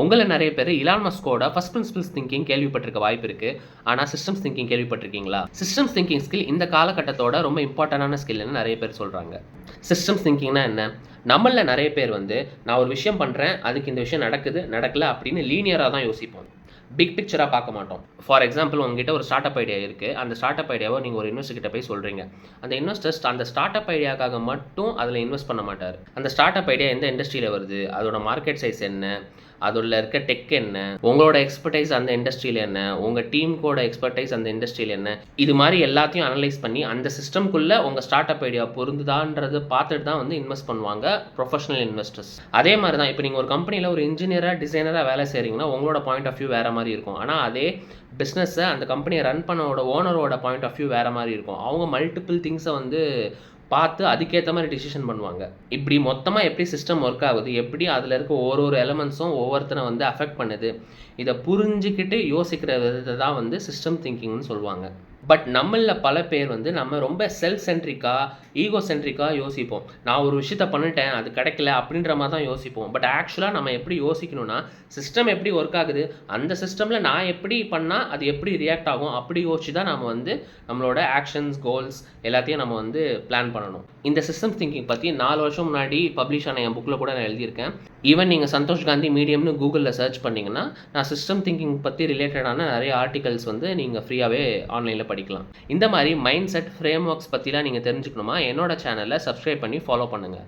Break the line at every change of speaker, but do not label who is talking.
உங்கள நெறைய பேர் இலான் மஸ்கோட ஃபர்ஸ்ட் பிரின்சிபிள்ஸ் திங்கிங் கேள்விப்பட்டிருக்க வாய்ப்பு இருக்கு. ஆனா சிஸ்டம்ஸ் திங்கிங் கேள்விப்பட்டிருக்கீங்களா? சிஸ்டம்ஸ் திங்கிங் ஸ்கில் இந்த காலகட்டத்தோட ரொம்ப இம்பார்ட்டன்டான ஸ்கில்னு நெறைய பேர் சொல்றாங்க. சிஸ்டம்ஸ் திங்கிங்னா என்ன? நம்மள்ல நெறைய பேர் வந்து நான் ஒரு விஷயம் பண்றேன், அதுக்கு இந்த விஷயம் நடக்குது, நடக்கல அப்படின்னு லீனியரா தான் யோசிப்போம். பிக் பிக்சரா பார்க்க மாட்டோம். ஃபார் எக்ஸாம்பிள் உங்ககிட்ட ஒரு ஸ்டார்ட் அப் ஐடியா இருக்கு. அந்த ஸ்டார்ட் அப் ஐடியாவ நீங்க ஒரு இன்வெஸ்டர் கிட்ட போய் சொல்றீங்க. அந்த இன்வெஸ்டர்ஸ் அந்த ஸ்டார்ட் அப் ஐடியாக்காக மட்டும் அதுல இன்வெஸ்ட் பண்ண மாட்டாரு. அந்த ஸ்டார்ட் அப் ஐடியா எந்த இண்டஸ்ட்ரியில வருது? அதோட மார்க்கெட் சைஸ் என்ன? அதுல இருக்க டெக் என்ன? உங்களோட எக்ஸ்பர்டைஸ் அந்த இண்டஸ்ட்ரியில என்ன? உங்க டீம்க்கோட எக்ஸ்பர்டைஸ் அந்த இண்டஸ்ட்ரியில என்ன? இது மாரி எல்லாத்தையும் அனலைஸ் பண்ணி அந்த சிஸ்டம்க்குள்ள உங்க ஸ்டார்ட் அப் ஐடியா பொருந்துதான்றத பார்த்துட்டு தான் வந்து இன்வெஸ்ட் பண்ணுவாங்க ப்ரொஃபஷனல் இன்வெஸ்டர்ஸ். அதே மாரி தான் இப்போ நீங்க ஒரு கம்பெனில ஒரு இன்ஜினியரா, டிசைனரா வேலை செய்றீங்கன்னா உங்களோட பாயிண்ட் ஆஃப் வியூ வேற மாரி இருக்கும். ஆனா அதே பிசினஸ அந்த கம்பெனிய ரன் பண்ணோட ஓனரோட பாயிண்ட் ஆஃப் வியூ வேற மாரி இருக்கும். அவங்க மல்டிபிள் திங்ஸ வந்து பார்த்து அதுக்கேத்த மாரி டிசிஷன் பண்ணுவாங்க. இப்படி மொத்தமா எப்படி சிஸ்டம் ஒர்க் ஆகுது? எப்படி அதுல இருக்க ஒரு எலிமெண்ட்ஸும் ஒவ்வொருத்தன வந்து அஃபெக்ட் பண்ணுது? இத புரிஞ்சுக்கிட்டு யோசிக்கிற விதத்த தான் வந்து சிஸ்டம் திங்கிங்ன்னு சொல்லுவாங்க. பட் நம்மள்ல பல பேர் வந்து நம்ம ரொம்ப செல்ஃப் சென்ட்ரிக்கா, ஈகோ சென்ட்ரிக்கா யோசிப்போம். நான் ஒரு விஷயத்த பண்ணிட்டேன், அது கிடைக்கல அப்படின்ற மாரி தான் யோசிப்போம். பட் ஆக்சுவலா நம்ம எப்படி யோசிக்கணும்னா, சிஸ்டம் எப்படி ஒர்க் ஆகுது? அந்த சிஸ்டம்ல நான் எப்படி பண்ணா அது எப்படி ரியாக்ட் ஆகும்? அப்படி யோசிச்சு தான் நாம வந்து நம்மளோட ஆக்ஷன்ஸ், கோல்ஸ் எல்லாத்தையும் நம்ம வந்து பிளான் பண்ணணும். இந்த சிஸ்டம் திங்கிங் பத்தி 4 வருஷம் முன்னாடி பப்ளிஷ் ஆன என் புக்ல கூட நான் எழுதியிருக்கேன். ஈவன் நீங்க சந்தோஷ் காந்தி மீடியம்னு கூகுள்ல சர்ச் பண்ணீங்கன்னா, நான் சிஸ்டம் திங்கிங் பத்தி ரிலேட்டடான நெறைய ஆர்டிகல்ஸ் வந்து நீங்க ஃப்ரீயாவே ஆன்லைன்ல படிக்கலாம். இந்த மாரி மைண்ட் செட், ஃப்ரேம் ஒர்க்ஸ் பத்திலாம் நீங்க தெரிஞ்சுக்கணுமா? என்னோட சேனல சப்ஸ்கிரைப் பண்ணி ஃபாலோ பண்ணுங்க.